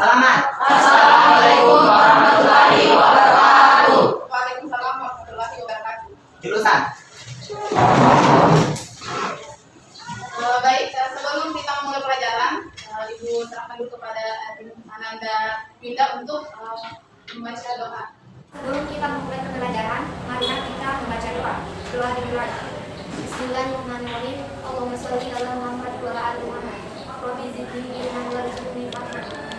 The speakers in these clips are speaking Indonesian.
Salaman. Assalamualaikum warahmatullahi wabarakatuh. Waalaikumsalam warahmatullahi wabarakatuh. Jurusan. Baik, sebelum kita mulai pelajaran, Ibu serahkan dulu kepada Ananda Winda untuk membaca doa. Sebelum kita memulai pembelajaran, marilah kita membaca doa. Doa dimulai. Bismillahirrahmanirrahim. Allahumma sholli ala Muhammad wa ala ali Muhammad. Rabbi zidni ilman warzuqni fahma.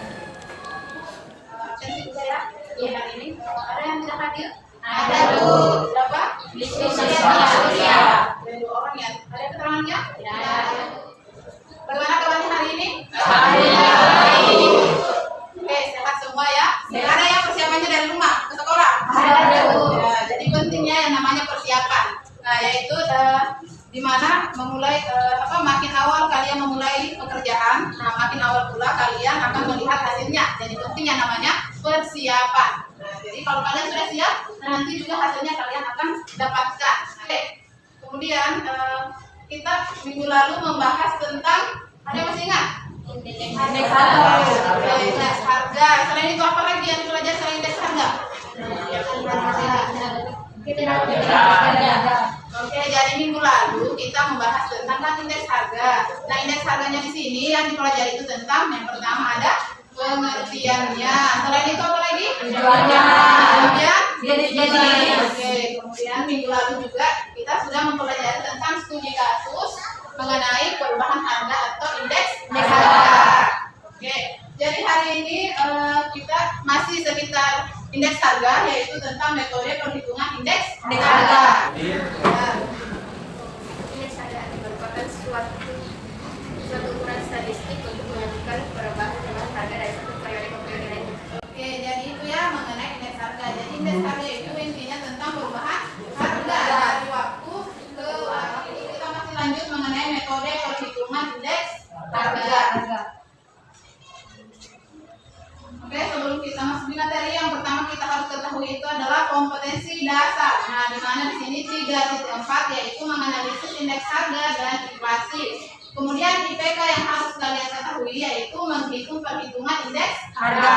Absensi juga ya. Iya, hari ini ada yang tidak hadir? Ada, Bu. Siapa? Surya. Ada 2 orang ya. Ada keterangannya? Ya. Bagaimana kabarnya hari ini? Alhamdulillah. Oke, sehat semua ya. Ada yang persiapannya dari rumah ke sekolah? Ada, Bu. Ya, jadi pentingnya yang namanya persiapan. Nah, yaitu di mana memulai makin awal kalian memulai pekerjaan, nah makin awal pula kalian akan melihat hasilnya. Jadi penting yang namanya persiapan. Nah, jadi kalau kalian sudah siap, nanti juga hasilnya kalian akan dapatkan. Oke. Kemudian kita minggu lalu membahas tentang, ada yang masih ingat? Indeks harga. Indeks harga. Selain itu apa lagi yang belajar selain indeks harga? Oke, jadi minggu lalu kita membahas tentang indeks harga. Nah, indeks harganya di sini yang dipelajari itu tentang yang pertama ada pengertiannya. Selain itu apa lagi? Tujuannya. Kemudian Jenis-jenis. Oke, kemudian minggu lalu juga kita sudah mempelajari tentang studi kasus mengenai perubahan harga atau indeks harga. Oke, jadi hari ini kita masih sekitar indeks harga, yaitu tentang metode perhitungan indeks harga. Indeks harga merupakan suatu ukuran statistik untuk menentukan perubahan harga dari satu periode ke periode lainnya. Oke, jadi itu ya mengenai indeks harga. Jadi indeks harga itu intinya tentang perubahan harga dari waktu ke waktu. Kita masih lanjut mengenai metode perhitungan indeks harga. Oke, sebelum kita masuk di materi, yang pertama kita harus ketahui itu adalah kompetensi dasar. Nah, di mana di sini 3.4 yaitu menganalisis indeks harga dan inflasi. Kemudian IPK yang harus kalian ketahui yaitu menghitung perhitungan indeks harga.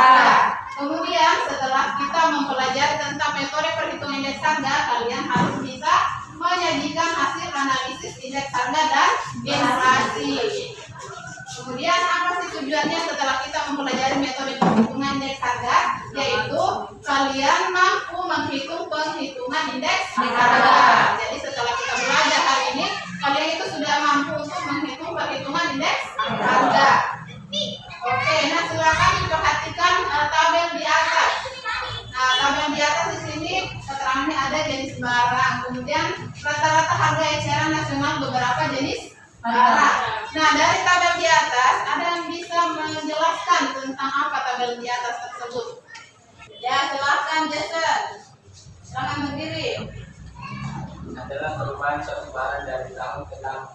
Kemudian setelah kita mempelajari tentang metode perhitungan indeks harga, kalian harus bisa menyajikan hasil analisis indeks harga dan inflasi. Kemudian apa sih tujuannya setelah kita mempelajari metode perhitungan indeks harga? Yaitu kalian mampu menghitung penghitungan indeks harga. Jadi setelah kita belajar hari ini, kalian itu sudah mampu untuk menghitung perhitungan indeks harga. Oke, nah silakan diperhatikan tabel di atas. Nah, tabel di atas di sini keterangannya ada jenis barang. Kemudian rata-rata harga eceran nasional beberapa jenis barang. Nah, dari tabel di atas ada yang bisa menjelaskan tentang apa tabel di atas tersebut? Ya, silakan Jason. Silakan berdiri. Adalah perubahan suatu barang dari tahun ke tahun.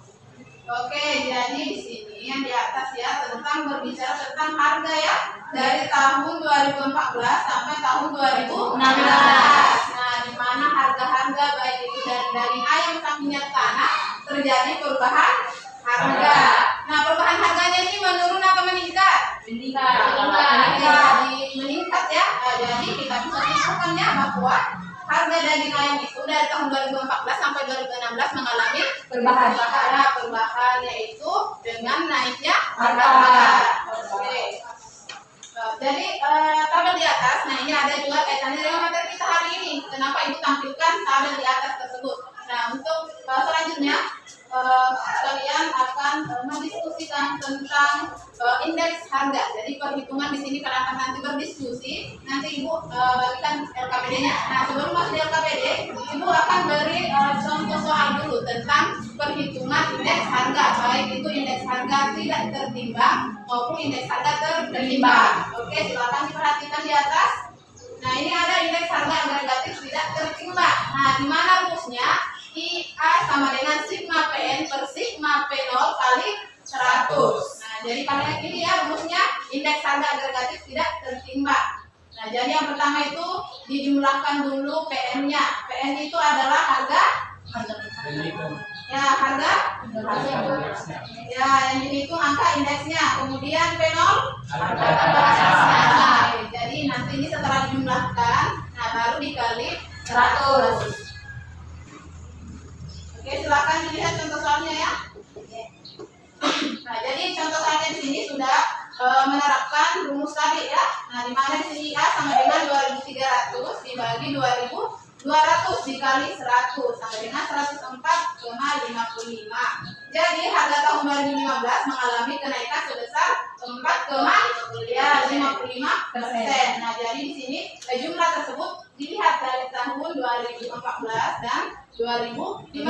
Oke, jadi di sini yang di atas ya tentang berbicara tentang harga ya dari tahun 2014 sampai tahun 2016. Nah, di mana harga-harga baik itu dari daging ayam sampai minyak tanah terjadi perubahan harga. Nah, perubahan harganya ini menurun atau meningkat? Meningkat ya. Nah, jadi kita bisa simpulkan ya bahwa harga daging ayam itu dari tahun 2014 sampai 2016 mengalami perubahan yaitu dengan naiknya harga. Oke. Jadi tabel di atas, nah ini ada juga kaitannya dengan materi kita hari ini. Kenapa ibu tampilkan tabel di atas tersebut? Nah, untuk selanjutnya kalian akan mendiskusikan tentang indeks harga. Jadi perhitungan di sini kalian akan nanti berdiskusi. Nanti ibu bagikan LKPD-nya. Nah, sebelum masuk di LKPD, ibu akan beri contoh soal dulu tentang perhitungan indeks harga, baik itu indeks harga tidak tertimbang maupun indeks harga tertimbang. Oke, silakan diperhatikan di atas. Nah, ini ada indeks harga agregatif tidak tertimbang. Nah, di mana rumusnya? IA sama dengan sigma PN per sigma P0 kali 100. Nah, jadi kalian ini ya rumusnya indeks harga agregatif tidak tertimbang. Nah, jadi yang pertama itu dijumlahkan dulu PN-nya. PN itu adalah harga ya harga ya yang dihitung angka indeksnya. Kemudian P0 harga batasnya. 100. Oke, silakan dilihat contoh soalnya ya. Nah, jadi contoh soalnya di sini sudah menerapkan rumus tadi ya. Nah, di mana di sini A sama dengan 2.300 dibagi 2.200 dikali 100 sama dengan 104,55. Jadi harga tahun 2015 mengalami kenaikan sebesar 4,55%. Nah, jadi di sini jumlah tersebut dilihat dari tahun 2014 dan 2015,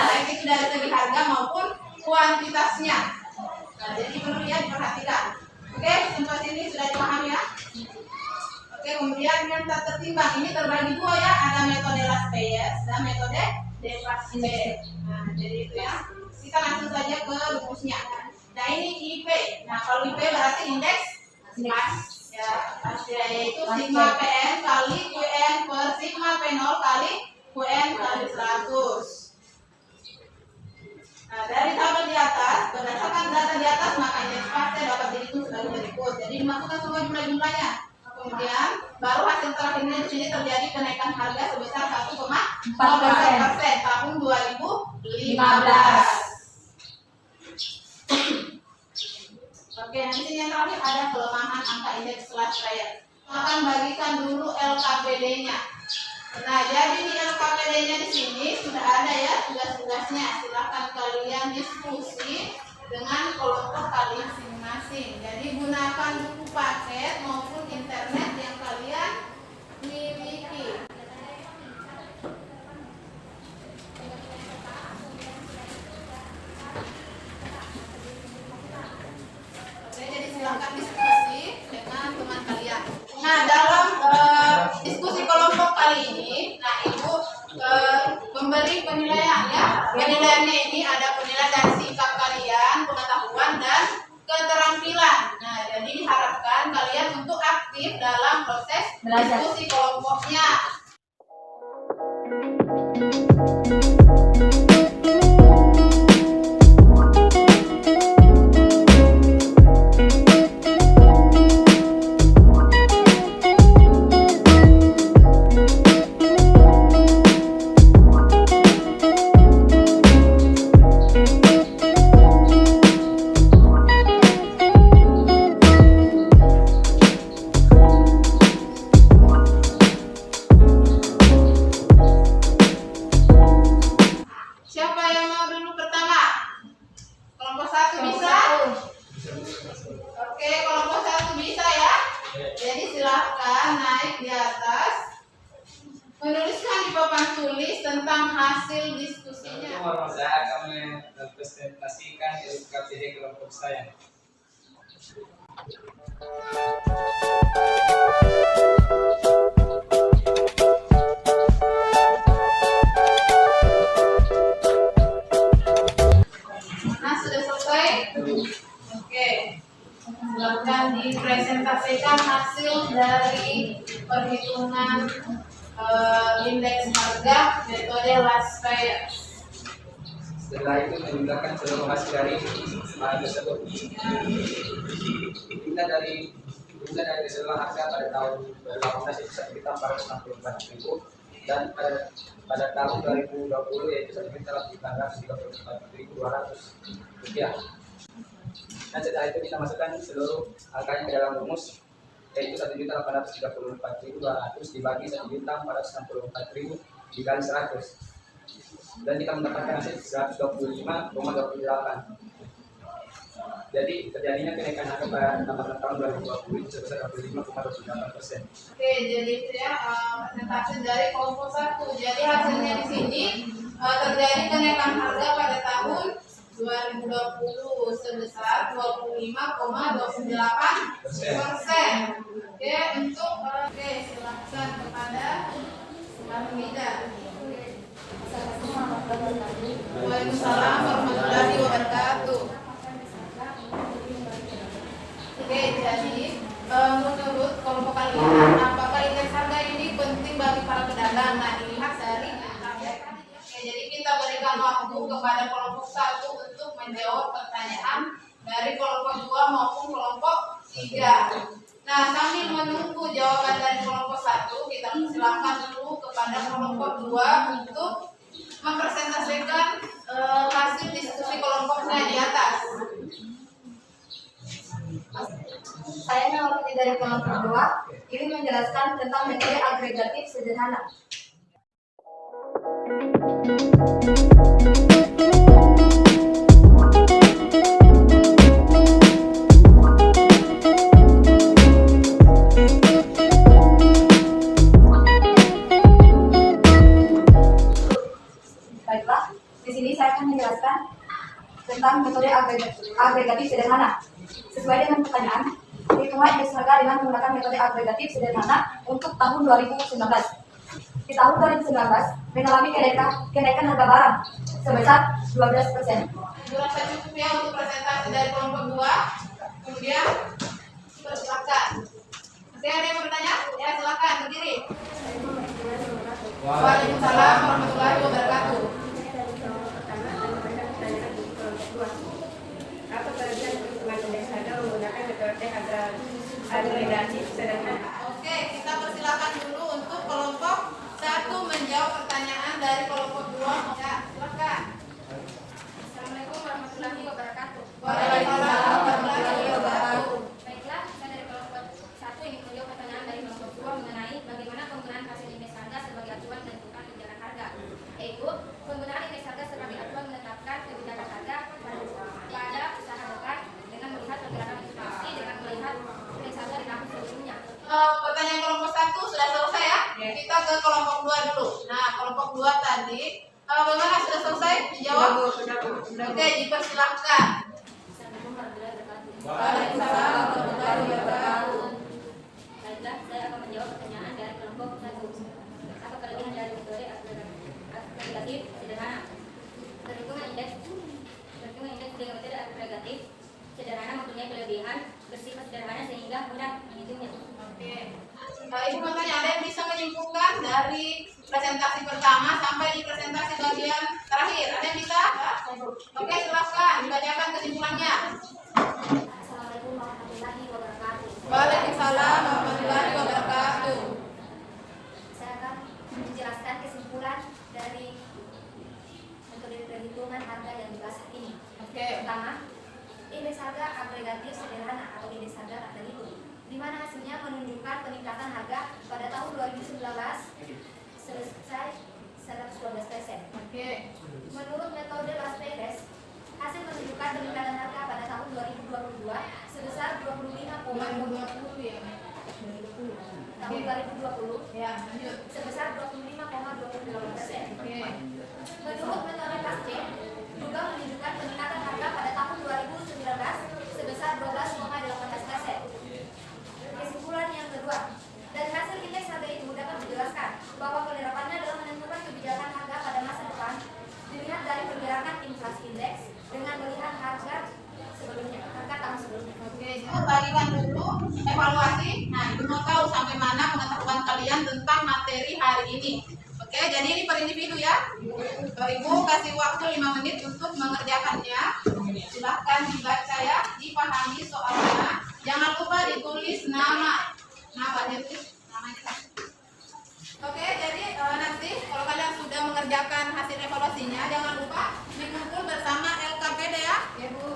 baik itu dari segi harga maupun kuantitasnya. Nah, jadi perlu ya diperhatikan. Oke, sampai sini sudah dipahami ya. Oke, kemudian yang tak tertimbang ini terbagi dua ya, ada metode last payers dan metode defasite. Nah, jadi itu ya. Kita langsung saja ke rumusnya. Nah, ini IP. Nah, kalau IP berarti indeks pas ya, yaitu sigma PN kali QN per sigma P0 kali QN kali 100. Nah, dari tabel di atas, berdasarkan data di atas, maka indeks pasnya dapat dihitung sebagai berikut. Jadi dimasukkan semua jumlah-jumlahnya. Kemudian baru hasil terakhirnya di sini terjadi kenaikan harga sebesar 1,4% tahun 2015. Oke, nanti yang terakhir ada kelemahan angka indeks last price. Akan bagikan dulu LKPD-nya. Nah, jadi di LKPD-nya di sini sudah ada ya tugas-tugasnya. Silakan kalian diskusi dengan kelompok kalian masing-masing. Jadi gunakan buku paket maupun internet yang kalian miliki. Oke, jadi silakan diskusi dengan teman kalian. Nah, dalam diskusi kelompok kali ini, nah Ibu memberi penilaian ya. Penilaiannya ini ada penilaian dari sikap kalian, pengetahuan dan keterampilan. Nah, jadi diharapkan kalian untuk aktif dalam proses Belajar. diskusi kelompoknya. Siapa yang mau dulu pertama? Kelompok 1 bisa? Oke, kelompok 1 bisa ya. Jadi silahkan naik di atas, menuliskan di papan tulis tentang hasil diskusinya. Saya akan mempresentasikan LKPD kelompok saya. Nah, sudah selesai? Oke. Silakan dipresentasikan hasil dari perhitungan indeks harga metode last price. Setelah itu menjumlahkan seluruh hasil dari bahan tersebut. Kita dari keseluruhan harga pada tahun 2018 itu sekitar 464.000 dan pada tahun 2020 yaitu sekitar 334.200 rupiah. Dan setelah itu kita masukkan seluruh angkanya ke dalam rumus, yaitu 1.834.200 dibagi 1.464.000 dikali 100, dan kita mendapatkan hasil 125,28. Jadi terjadinya kenaikan harga pada tahun 2020 itu sebesar 25,28%. Oke, jadi itu ya presentasi dari kelompok 1. Jadi hasilnya di sini terjadi kenaikan harga pada tahun 2020 sebesar 25,28%. Oke, untuk silakan kepada Hamidah. Waalaikumsalam warahmatullahi wabarakatuh. Oke, jadi menurut kelompok kalian, apakah indeks harga ini penting bagi para pedagang? Nah, dilihat dari Oke, jadi kita berikan waktu kepada kelompok 1 untuk menjawab pertanyaan dari kelompok 2 maupun kelompok 3. Nah, sambil menunggu jawaban dari kelompok 1, kita silakan dulu kepada kelompok 2 untuk mempresentasikan hasil diskusi kelompoknya di atas. Saya mewakili dari kelompok 2 ingin menjelaskan tentang metode agregatif sederhana. Baiklah, di sini saya akan menjelaskan tentang metode agregatif sederhana. Sesuai dengan pertanyaan, perhitungan indeks harga dengan menggunakan metode agregatif sederhana untuk tahun 2019. Di tahun 2019 mengalami kenaikan harga barang sebesar 12%. Durasi cukup ya untuk presentasi dari kelompok 2. Kemudian silakan. Masih ada yang bertanya? Ya, silakan berdiri. Waalaikumsalam warahmatullahi wabarakatuh. Apa kelebihan perhitungan indeks harga menggunakan metode agregatif sederhana? Oke, kita persilakan dulu untuk kelompok 1 menjawab pertanyaan dari kelompok 2. Ya, silakan. Assalamualaikum warahmatullahi wabarakatuh. Waalaikumsalam warahmatullahi wabarakatuh. Baiklah, saya dari kelompok 1 ingin menjawab pertanyaan dari kelompok 2 mengenai bagaimana penggunaan hasil indeks harga sebagai acuan menentukan kebijakan harga, yaitu penggunaan indeks harga sebagai acuan menetapkan kebijakan harga pada usaha depan dengan melihat pergerakan inflasi dengan melihat indeks harga di tahun sebelumnya. Pertanyaan kelompok 1 sudah selesai ya? Kita ke kelompok 2 dulu. Nah, kelompok 2 tadi bagaimana, sudah selesai dijawab? Oke, dipersilahkan. Waalaikumsalam warahmatullahi wabarakatuh. Baiklah, saya akan menjawab pertanyaan dari kelompok 1. Apa kelebihan dari metode agregatif sederhana? Perhitungan indeks dengan metode agregatif sederhana mempunyai kelebihan bersifat sederhana sehingga mudah menghitungnya. Oke. Ibu bertanya, ada yang bisa menyimpulkan dari presentasi pertama sampai di presentasi bagian terakhir? Ada yang bisa? Oke, silakan dibacakan kesimpulannya. Assalamualaikum warahmatullahi wabarakatuh. Waalaikumsalam warahmatullahi wabarakatuh. Saya akan menjelaskan kesimpulan dari metode perhitungan harga yang dibahas ini. Oke. Pertama, indeks harga agregatif sederhana atau indeks harga rata itu, di mana hasilnya menunjukkan peningkatan harga pada tahun 2019 selesai 112%. Oke. Menurut metode Las Vegas, hasil menunjukkan peningkatan harga pada tahun 2022 sebesar 2020 ya. tahun 2020 Ya, lanjut. sebesar 25,28%. Oke. Menurut metode Pasce, juga menunjukkan peningkatan harga pada tahun 2019 sebesar 12,18%. Kesimpulan yang kedua, dari hasil indeks harga itu dapat dijelaskan bahwa penerapannya dalam menentukan kebijakan harga pada masa depan dilihat dari pergerakan inflasi indeks dengan melihat harga tahun sebelumnya. Oke, itu bagikan dulu evaluasi. Nah, Ibu mau tahu sampai mana pengetahuan kalian tentang materi hari ini. Oke, jadi ini per individu ya. Ibu kasih waktu 5 menit untuk mengerjakannya. Silahkan dibaca ya, dipahami soalnya. Jangan lupa ditulis nama. Namanya tulis namanya. Oke, jadi nanti kalau kalian sudah mengerjakan hasil evaluasinya, jangan lupa dikumpul bersama LKPD ya. Ya, Bu.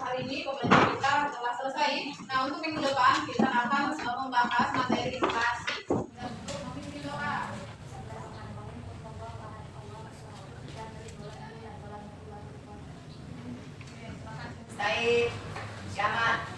Hari ini pembelajaran kita telah selesai. Nah, untuk minggu depan kita akan membahas materi inflasi. Dan untuk memimpin doa. Baik, selamat.